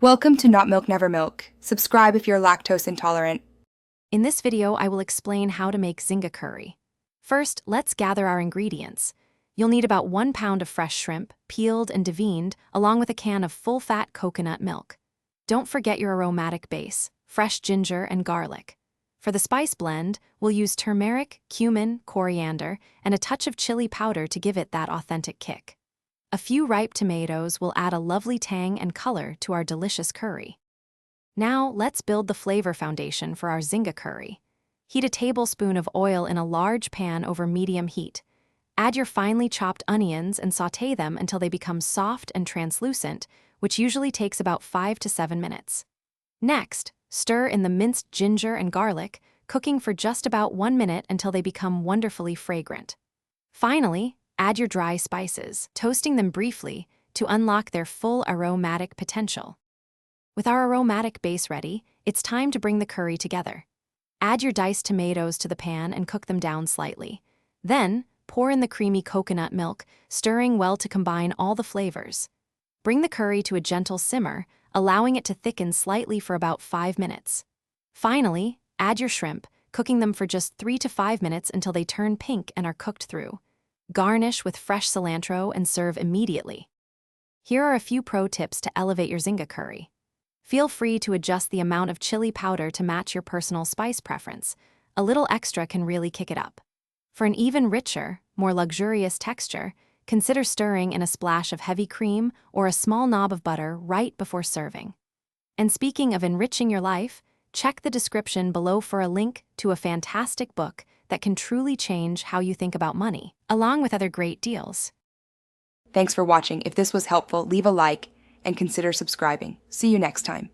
Welcome to Not Milk Never Milk. Subscribe if you're lactose intolerant. In this video, I will explain how to make Zinga curry. First, let's gather our ingredients. You'll need about 1 pound of fresh shrimp, peeled and deveined, along with a can of full-fat coconut milk. Don't forget your aromatic base, fresh ginger and garlic. For the spice blend, we'll use turmeric, cumin, coriander, and a touch of chili powder to give it that authentic kick. A few ripe tomatoes will add a lovely tang and color to our delicious curry. Now, let's build the flavor foundation for our Zinga curry. Heat a tablespoon of oil in a large pan over medium heat. Add your finely chopped onions and sauté them until they become soft and translucent, which usually takes about 5 to 7 minutes. Next, stir in the minced ginger and garlic, cooking for just about 1 minute until they become wonderfully fragrant. Finally, add your dry spices, toasting them briefly to unlock their full aromatic potential. With our aromatic base ready, it's time to bring the curry together. Add your diced tomatoes to the pan and cook them down slightly. Then, pour in the creamy coconut milk, stirring well to combine all the flavors. Bring the curry to a gentle simmer, allowing it to thicken slightly for about 5 minutes. Finally, add your shrimp, cooking them for just 3 to 5 minutes until they turn pink and are cooked through. Garnish with fresh cilantro and serve immediately. Here are a few pro tips to elevate your Zinga curry. Feel free to adjust the amount of chili powder to match your personal spice preference. A little extra can really kick it up. For an even richer, more luxurious texture, consider stirring in a splash of heavy cream or a small knob of butter right before serving. And speaking of enriching your life, check the description below for a link to a fantastic book that can truly change how you think about money, along with other great deals. Thanks for watching. If this was helpful, leave a like and consider subscribing. See you next time.